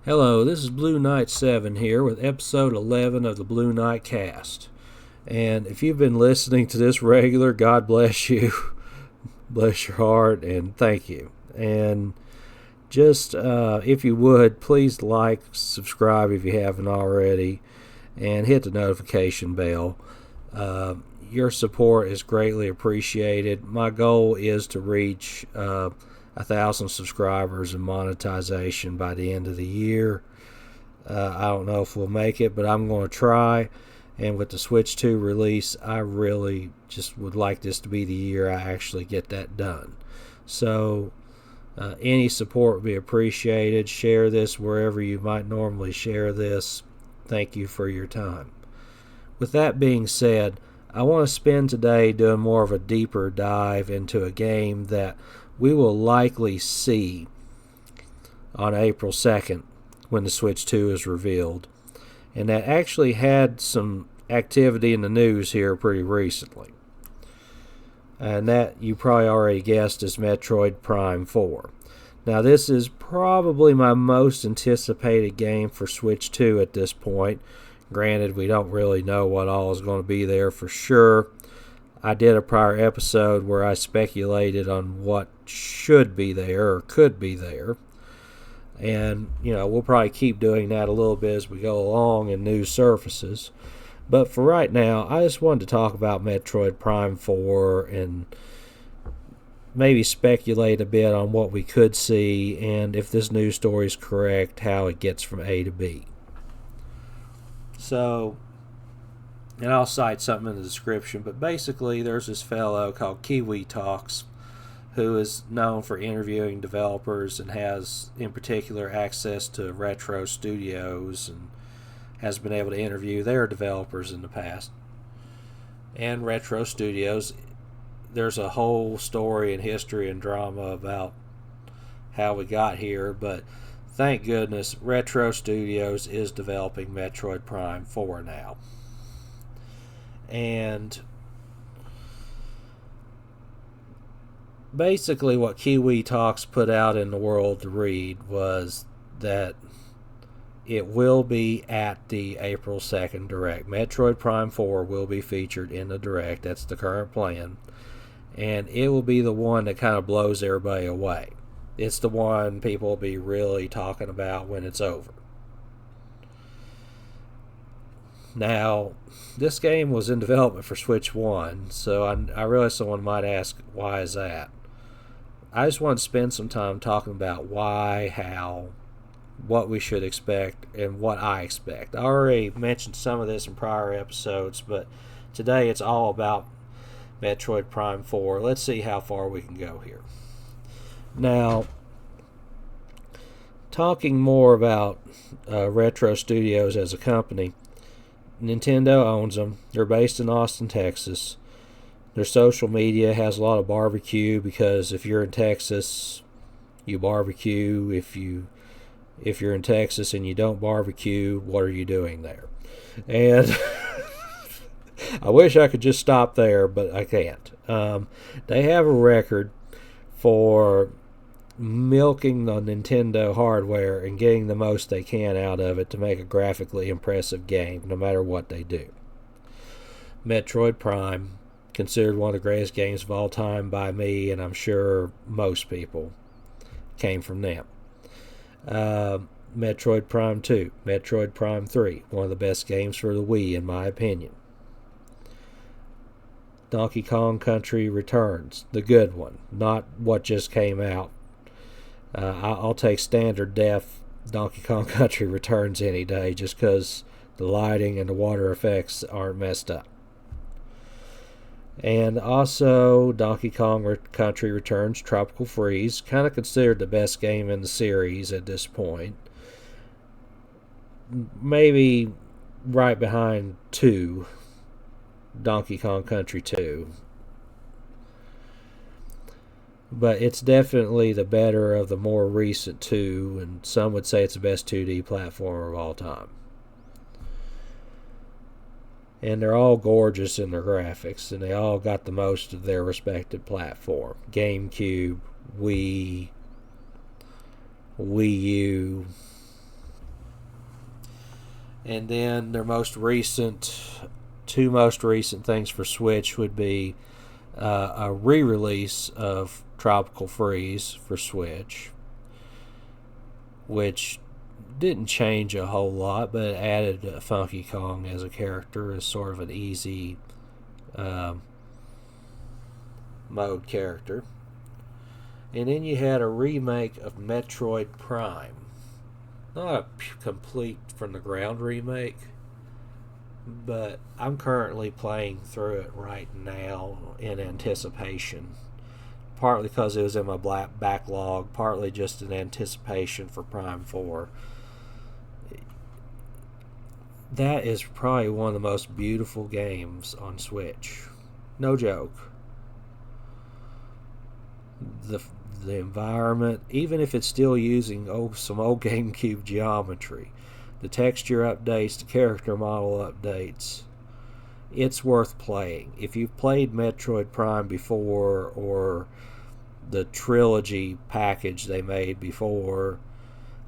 Hello, this is Blue Knight 7 here with episode 11 of the Blue Knight Cast. And if you've been listening to this regular, God bless you. Bless your heart, and thank you. And just, if you would, please like, subscribe if you haven't already, and hit the notification bell. Your support is greatly appreciated. My goal is to reach 1,000 subscribers and monetization by the end of the year. I don't know if we'll make it, but I'm going to try. And with the Switch 2 release, I really just would like this to be the year I actually get that done. So any support would be appreciated. Share this wherever you might normally share this. Thank you for your time. With that being said, I want to spend today doing more of a deeper dive into a game that we will likely see on April 2nd when the Switch 2 is revealed, and that actually had some activity in the news here pretty recently. And that you probably already guessed is Metroid Prime 4. Now, this is probably my most anticipated game for Switch 2 at this point. Granted, we don't really know what all is going to be there for sure. I did a prior episode where I speculated on what should be there or could be there. And, we'll probably keep doing that a little bit as we go along and news surfaces. But for right now, I just wanted to talk about Metroid Prime 4 and maybe speculate a bit on what we could see and if this news story is correct, how it gets from A to B. So, and I'll cite something in the description, but basically there's this fellow called Kiwi Talks who is known for interviewing developers and has in particular access to retro studios and has been able to interview their developers in the past. And retro studios, there's a whole story and history and drama about how we got here, but thank goodness Retro Studios is developing Metroid Prime 4 now. And basically what Kiwi Talks put out in the world to read was that it will be at the April 2nd Direct. Metroid Prime 4 will be featured in the Direct. That's the current plan. And it will be the one that kind of blows everybody away. It's the one people will be really talking about when it's over. Now, this game was in development for Switch 1, so I realize someone might ask, why is that? I just want to spend some time talking about why, how, what we should expect, and what I expect. I already mentioned some of this in prior episodes, but today it's all about Metroid Prime 4. Let's see how far we can go here. Now, talking more about Retro Studios as a company, Nintendo owns them. They're based in Austin, Texas. Their social media has a lot of barbecue because if you're in Texas, you barbecue. If you're in Texas and you don't barbecue, what are you doing there? And I wish I could just stop there, but I can't. They have a record for milking the Nintendo hardware and getting the most they can out of it to make a graphically impressive game, no matter what they do. Metroid Prime, considered one of the greatest games of all time by me, and I'm sure most people, came from them. Metroid Prime 2, Metroid Prime 3, one of the best games for the Wii in my opinion. Donkey Kong Country Returns, the good one, not what just came out. I'll take standard def Donkey Kong Country Returns any day just because the lighting and the water effects aren't messed up. And also Donkey Kong Country Returns Tropical Freeze, kind of considered the best game in the series at this point. Maybe right behind 2, Donkey Kong Country 2. But it's definitely the better of the more recent 2, and some would say it's the best 2D platformer of all time. And they're all gorgeous in their graphics, and they all got the most of their respective platform. GameCube, Wii, Wii U, And then their two most recent things for Switch would be a re-release of Tropical Freeze for Switch, which didn't change a whole lot, but it added Funky Kong as a character as sort of an easy mode character. And then you had a remake of Metroid Prime. Not a complete from the ground remake, but I'm currently playing through it right now in anticipation. Partly because it was in my backlog, partly just in anticipation for Prime 4. That is probably one of the most beautiful games on Switch. No joke. The environment, even if it's still using some old GameCube geometry, the texture updates, the character model updates, it's worth playing. If you've played Metroid Prime before, or the trilogy package they made before,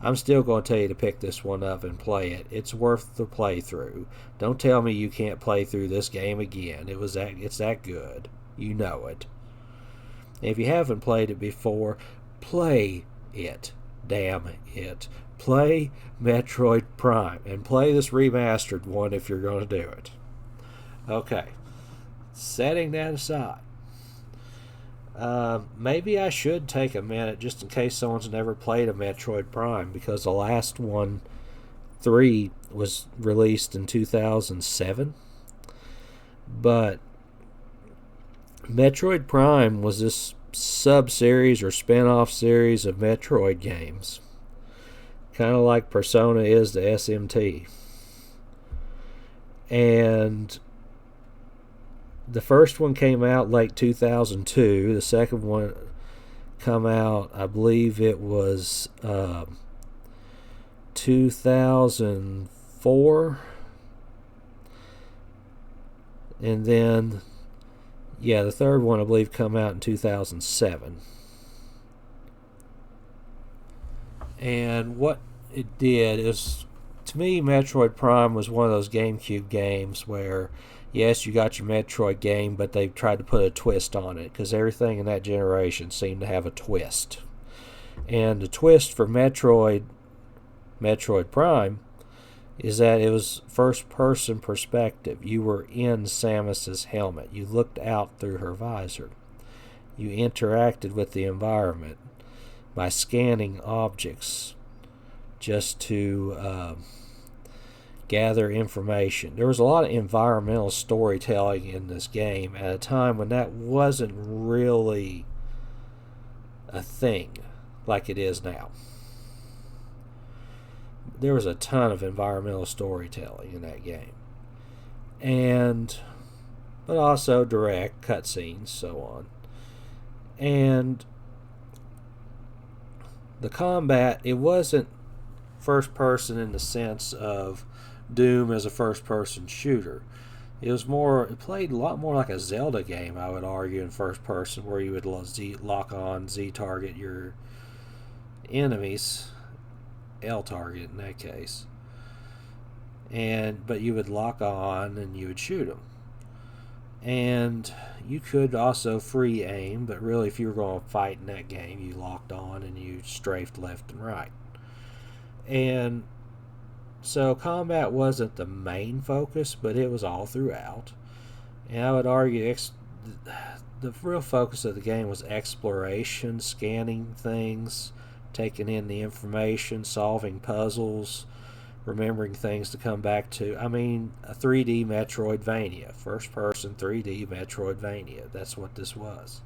I'm still going to tell you to pick this one up and play it. It's worth the playthrough. Don't tell me you can't play through this game again. It's that good. You know it. If you haven't played it before, play it. Damn it. Play Metroid Prime. And play this remastered one if you're going to do it. Okay. Setting that aside. Maybe I should take a minute just in case someone's never played a Metroid Prime, because the last one, 3, was released in 2007. But Metroid Prime was this sub-series or spin-off series of Metroid games. Kind of like Persona is the SMT. And the first one came out late 2002. The second one come out, I believe it was 2004. And then, yeah, the third one I believe come out in 2007. And what it did is, to me, Metroid Prime was one of those GameCube games where, yes, you got your Metroid game, but they tried to put a twist on it, because everything in that generation seemed to have a twist. And the twist for Metroid Prime, is that it was first-person perspective. You were in Samus's helmet. You looked out through her visor. You interacted with the environment by scanning objects just to gather information. There was a lot of environmental storytelling in this game at a time when that wasn't really a thing like it is now. There was a ton of environmental storytelling in that game. But also direct cutscenes, so on. And the combat, it wasn't first person in the sense of Doom as a first person shooter. It played a lot more like a Zelda game, I would argue, in first person, where you would lock on, Z target your enemies, L target in that case, but you would lock on and you would shoot them. And you could also free aim, but really if you were going to fight in that game, you locked on and you strafed left and right. And so combat wasn't the main focus, but it was all throughout. And I would argue the real focus of the game was exploration, scanning things, taking in the information, solving puzzles, remembering things to come back to. I mean, a 3D Metroidvania, first-person 3D Metroidvania. That's what this was.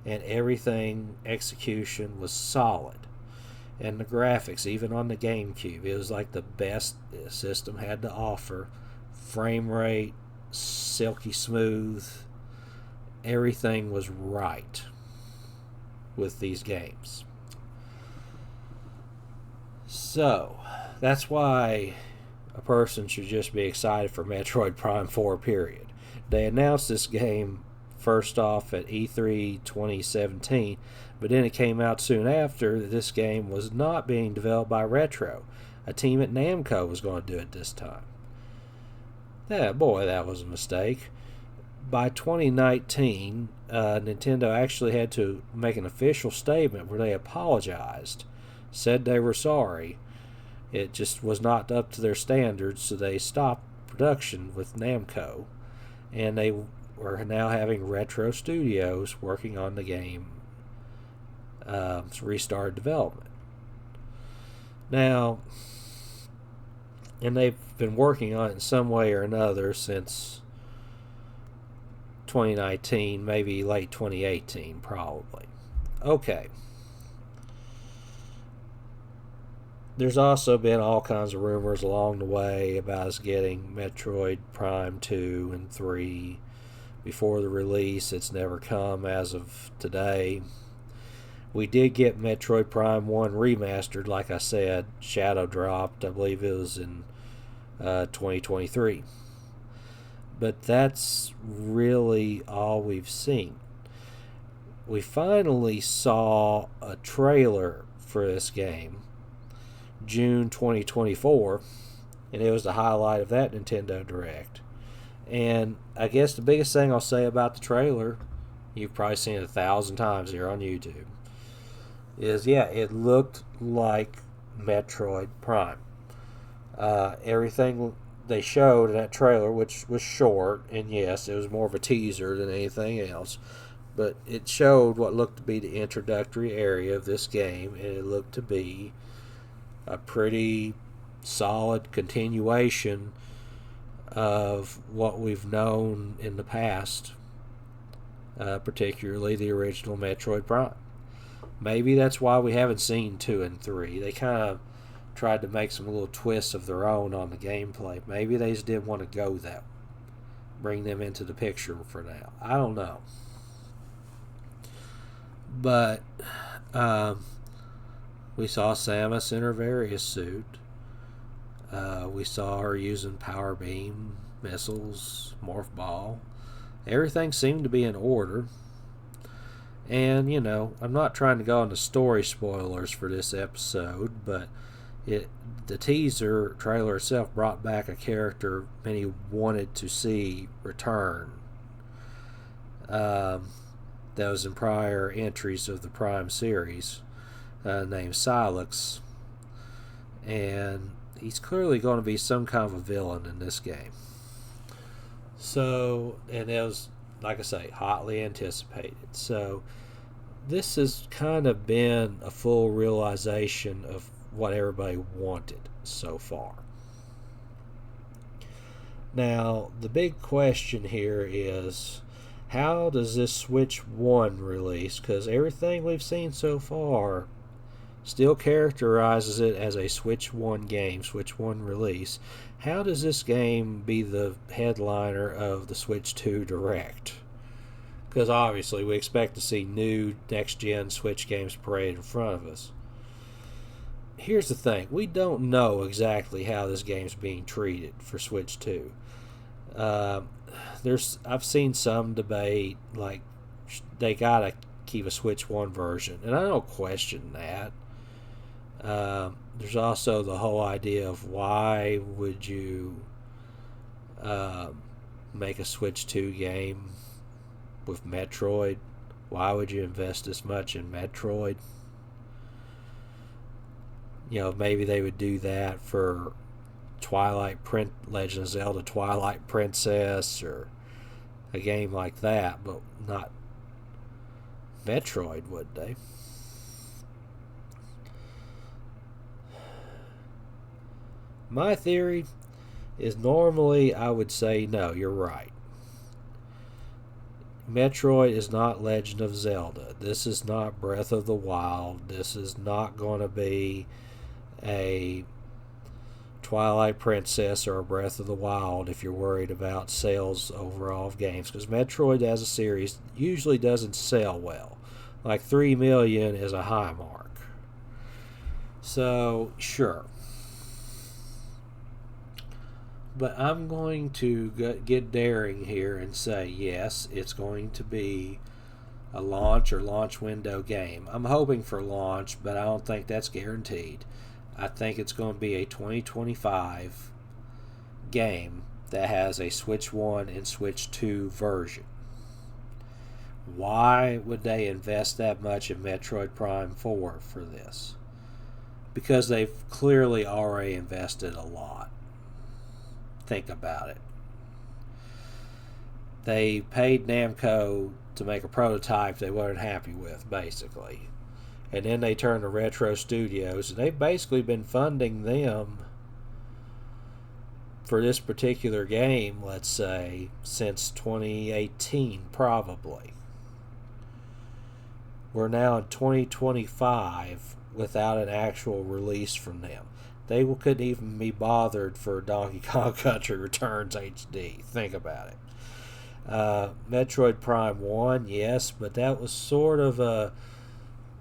And everything, execution was solid. And the graphics, even on the GameCube, it was like the best the system had to offer. Frame rate, silky smooth, everything was right with these games. So, that's why a person should just be excited for Metroid Prime 4, period. They announced this game first off at E3 2017, but then it came out soon after that this game was not being developed by Retro. a team at Namco was going to do it this time. Yeah, boy, that was a mistake. By 2019, Nintendo actually had to make an official statement where they apologized, said they were sorry. It just was not up to their standards, so they stopped production with Namco, and they were now having Retro Studios working on the game, restarted development. Now, and they've been working on it in some way or another since 2019, maybe late 2018, probably. Okay. There's also been all kinds of rumors along the way about us getting Metroid Prime 2 and 3 before the release. It's never come as of today. We did get Metroid Prime 1 remastered, like I said, shadow dropped. I believe it was in 2023. But that's really all we've seen. We finally saw a trailer for this game, June 2024, and it was the highlight of that Nintendo Direct. And I guess the biggest thing I'll say about the trailer, you've probably seen it 1,000 times here on YouTube, is it looked like Metroid Prime. Everything they showed in that trailer, which was short, and yes, it was more of a teaser than anything else, but it showed what looked to be the introductory area of this game, and it looked to be a pretty solid continuation of what we've known in the past, particularly the original Metroid Prime. Maybe that's why we haven't seen 2 and 3. They kind of tried to make some little twists of their own on the gameplay. Maybe they just didn't want to go that, bring them into the picture for now. I don't know. But we saw Samus in her various suit. We saw her using power beam, missiles, morph ball. Everything seemed to be in order. And, I'm not trying to go into story spoilers for this episode, but the teaser trailer itself brought back a character many wanted to see return. That was in prior entries of the Prime series, named Silex. And he's clearly going to be some kind of a villain in this game. So, and it was, like I say, hotly anticipated. So, this has kind of been a full realization of what everybody wanted so far. Now, the big question here is, how does this Switch 1 release? Because everything we've seen so far still characterizes it as a Switch 1 game, Switch 1 release. How does this game be the headliner of the Switch 2 Direct? Because obviously we expect to see new next-gen Switch games paraded in front of us. Here's the thing. We don't know exactly how this game's being treated for Switch 2. I've seen some debate, like, they gotta keep a Switch 1 version, and I don't question that. There's also the whole idea of why would you make a Switch 2 game with Metroid? Why would you invest this much in Metroid? Maybe they would do that for Legend of Zelda Twilight Princess or a game like that, but not Metroid, would they? My theory is normally I would say no, you're right. Metroid is not Legend of Zelda. This is not Breath of the Wild. This is not going to be a Twilight Princess or a Breath of the Wild if you're worried about sales overall of games. Because Metroid as a series usually doesn't sell well. Like 3 million is a high mark. So, sure. But I'm going to get daring here and say, yes, it's going to be a launch or launch window game. I'm hoping for launch, but I don't think that's guaranteed. I think it's going to be a 2025 game that has a Switch 1 and Switch 2 version. Why would they invest that much in Metroid Prime 4 for this? Because they've clearly already invested a lot. Think about it. They paid Namco to make a prototype they weren't happy with, basically. And then they turned to Retro Studios, and they've basically been funding them for this particular game, let's say, since 2018, probably. We're now in 2025 without an actual release from them. They couldn't even be bothered for Donkey Kong Country Returns HD. Think about it. Metroid Prime 1, yes, but that was sort of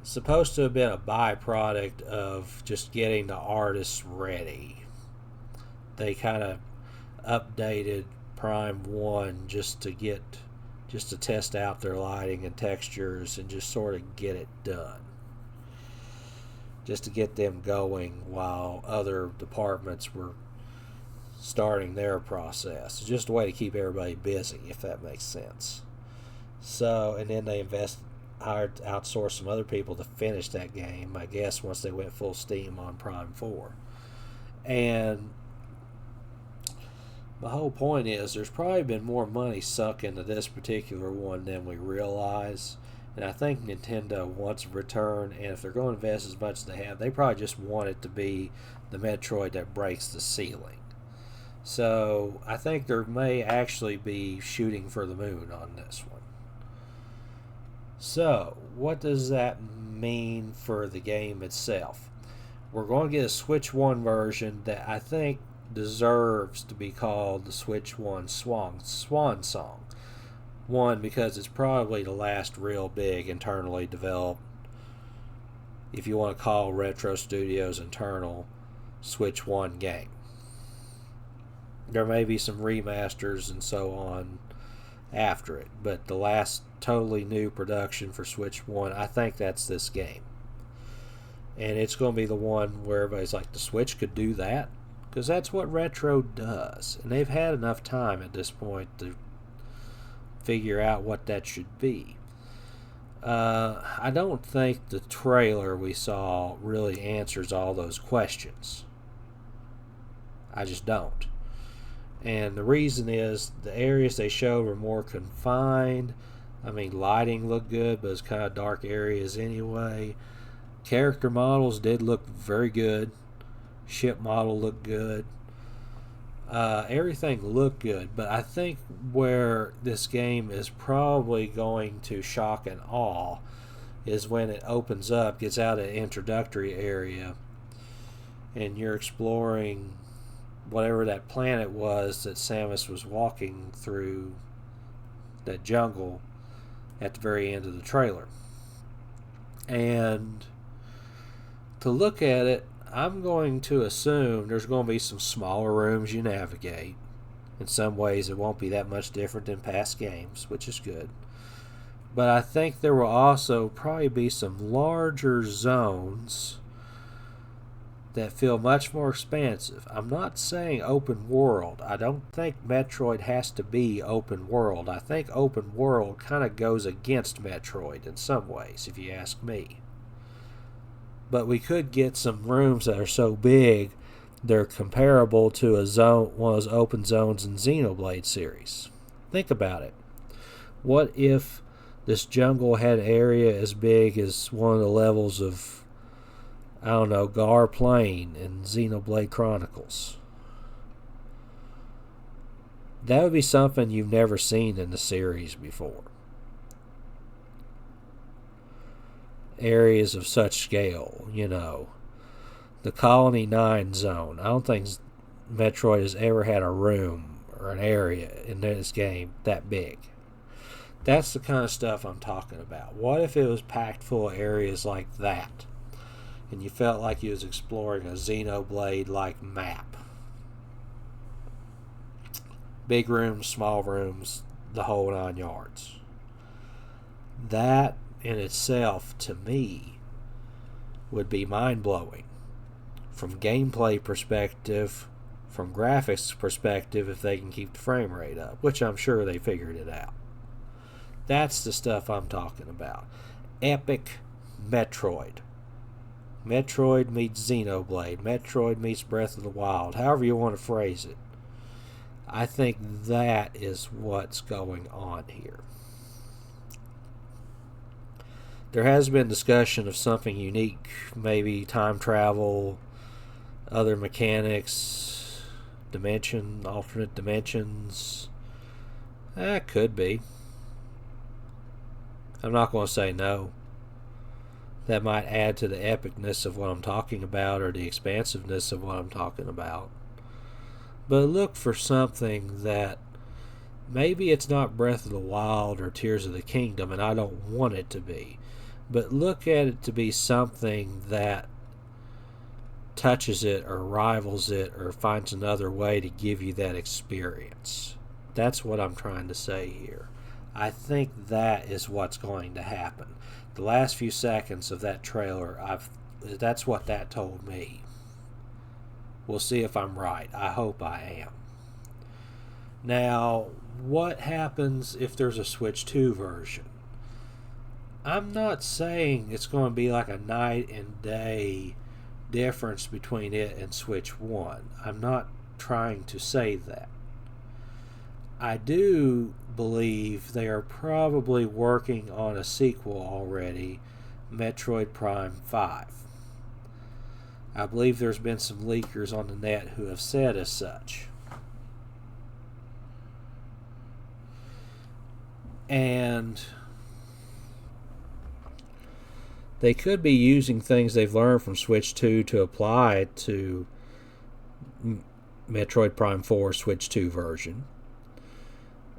supposed to have been a byproduct of just getting the artists ready. They kind of updated Prime 1 just to test out their lighting and textures and just sort of get it done. Just to get them going while other departments were starting their process. It's just a way to keep everybody busy, if that makes sense. So, and then they outsourced some other people to finish that game, I guess, once they went full steam on Prime 4. And the whole point is there's probably been more money sunk into this particular one than we realize. And I think Nintendo wants a return, and if they're going to invest as much as they have, they probably just want it to be the Metroid that breaks the ceiling. So I think there may actually be shooting for the moon on this one. So what does that mean for the game itself? We're going to get a Switch 1 version that I think deserves to be called the Switch 1 Swan Song. One, because it's probably the last real big internally developed, if you want to call Retro Studios internal, Switch 1 game. There may be some remasters and so on after it, but the last totally new production for Switch 1, I think that's this game. And it's going to be the one where everybody's like, the Switch could do that? Because that's what Retro does. And they've had enough time at this point to figure out what that should be. I don't think the trailer we saw really answers all those questions. I just don't. And the reason is the areas they showed were more confined. I mean, lighting looked good, but it's kind of dark areas anyway. Character models did look very good. Ship model looked good. Everything looked good, but I think where this game is probably going to shock and awe is when it opens up, gets out of the introductory area, and you're exploring whatever that planet was that Samus was walking through, that jungle at the very end of the trailer. And to look at it, I'm going to assume there's going to be some smaller rooms you navigate. In some ways, it won't be that much different than past games, which is good. But I think there will also probably be some larger zones that feel much more expansive. I'm not saying open world. I don't think Metroid has to be open world. I think open world kind of goes against Metroid in some ways, if you ask me. But we could get some rooms that are so big they're comparable to a zone, one of those open zones in Xenoblade series. Think about it. What if this jungle had an area as big as one of the levels of, I don't know, Gar Plain in Xenoblade Chronicles? That would be something you've never seen in the series before. Areas of such scale, you know. The Colony 9 zone. I don't think Metroid has ever had a room or an area in this game that big. That's the kind of stuff I'm talking about. What if it was packed full of areas like that, and you felt like you was exploring a Xenoblade-like map? Big rooms, small rooms, the whole 9 yards. That in itself, to me, would be mind-blowing from gameplay perspective, from graphics perspective, if they can keep the frame rate up, which I'm sure they figured it out. That's the stuff I'm talking about. Epic Metroid. Metroid meets Xenoblade. Metroid meets Breath of the Wild. However you want to phrase it. I think that is what's going on here. There has been discussion of something unique, maybe time travel, other mechanics, alternate dimensions. That could be. I'm not going to say no. That might add to the epicness of what I'm talking about, or the expansiveness of what I'm talking about. But look for something that maybe it's not Breath of the Wild or Tears of the Kingdom, and I don't want it to be. But look at it to be something that touches it or rivals it or finds another way to give you that experience. That's what I'm trying to say here. I think that is what's going to happen. The last few seconds of that trailer, that's what that told me. We'll see if I'm right. I hope I am. Now, what happens if there's a Switch 2 version? I'm not saying it's going to be like a night and day difference between it and Switch 1. I'm not trying to say that. I do believe they are probably working on a sequel already, Metroid Prime 5. I believe there's been some leakers on the net who have said as such. And they could be using things they've learned from Switch 2 to apply to Metroid Prime 4 Switch 2 version.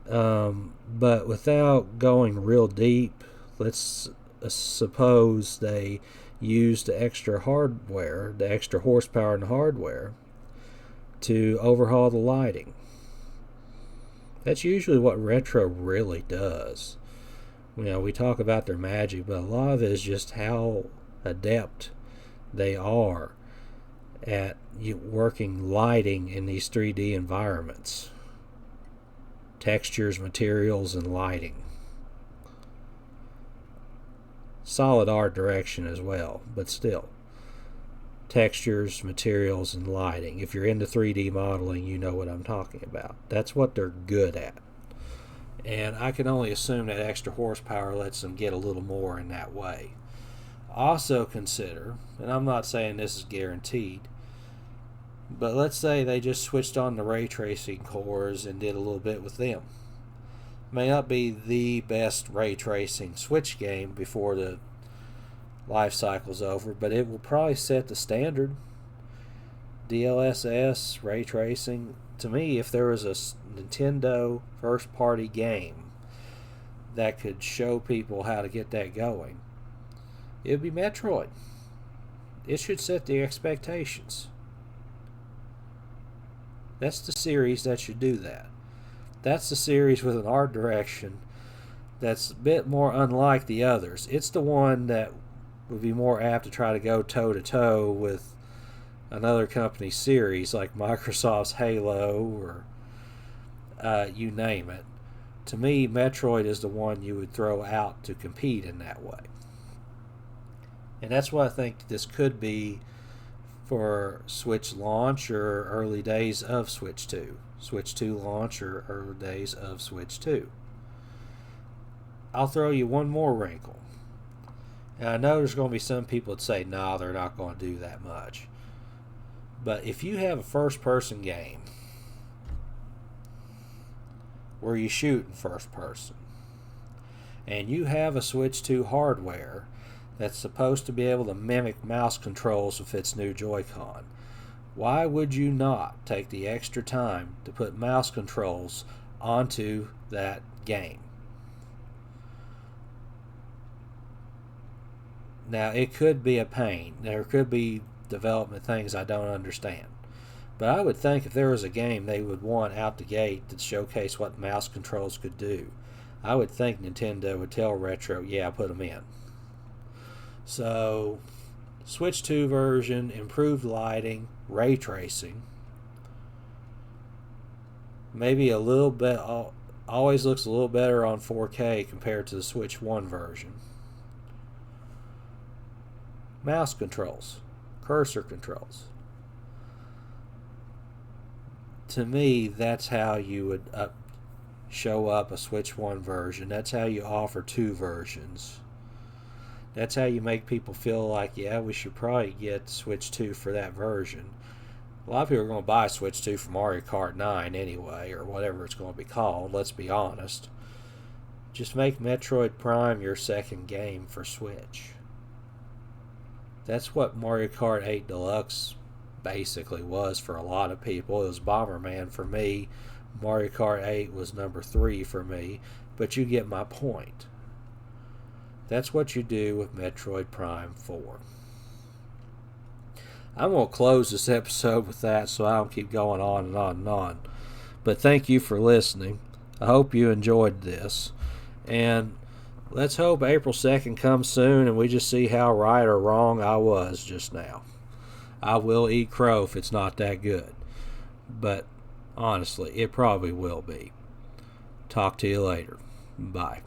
But without going real deep, let's suppose they used the extra hardware, the extra horsepower in the hardware, to overhaul the lighting. That's usually what retro really does. You know, we talk about their magic, but a lot of it is just how adept they are at working lighting in these 3D environments. Textures, materials, and lighting. Solid art direction as well, but still. Textures, materials, and lighting. If you're into 3D modeling, you know what I'm talking about. That's what they're good at. And I can only assume that extra horsepower lets them get a little more in that way. Also consider, and I'm not saying this is guaranteed, but let's say they just switched on the ray tracing cores and did a little bit with them. May not be the best ray tracing Switch game before the life cycle's over, but it will probably set the standard. DLSS, ray tracing. To me, if there was a Nintendo first party game that could show people how to get that going, it would be Metroid. It should set the expectations. That's the series that should do that. That's the series with an art direction that's a bit more unlike the others. It's the one that would be more apt to try to go toe-to-toe with another company's series like Microsoft's Halo or you name it. To me, Metroid is the one you would throw out to compete in that way. And that's what I think this could be for Switch launch or early days of Switch 2. Switch 2 launch or early days of Switch 2. I'll throw you one more wrinkle. And I know there's going to be some people that say, nah, they're not going to do that much. But if you have a first-person game where you shoot in first person, and you have a Switch 2 hardware that's supposed to be able to mimic mouse controls with its new Joy-Con, why would you not take the extra time to put mouse controls onto that game? Now, it could be a pain. There could be development things I don't understand. But I would think if there was a game they would want out the gate to showcase what mouse controls could do, I would think Nintendo would tell Retro, yeah, put them in. So, Switch 2 version, improved lighting, ray tracing. Maybe a little bit, always looks a little better on 4K compared to the Switch 1 version. Mouse controls, cursor controls. To me, that's how you would show up a Switch 1 version. That's how you offer 2 versions. That's how you make people feel like, yeah, we should probably get Switch 2 for that version. A lot of people are going to buy Switch 2 for Mario Kart 9 anyway, or whatever it's going to be called, let's be honest. Just make Metroid Prime your second game for Switch. That's what Mario Kart 8 Deluxe basically was for a lot of people. It was Bomberman for me. Mario Kart 8 was number 3 for me. But you get my point. That's what you do with Metroid Prime 4. I'm going to close this episode with that so I don't keep going on and on and on. But thank you for listening. I hope you enjoyed this. And let's hope April 2nd comes soon and we just see how right or wrong I was just now. I will eat crow if it's not that good. But honestly, it probably will be. Talk to you later. Bye.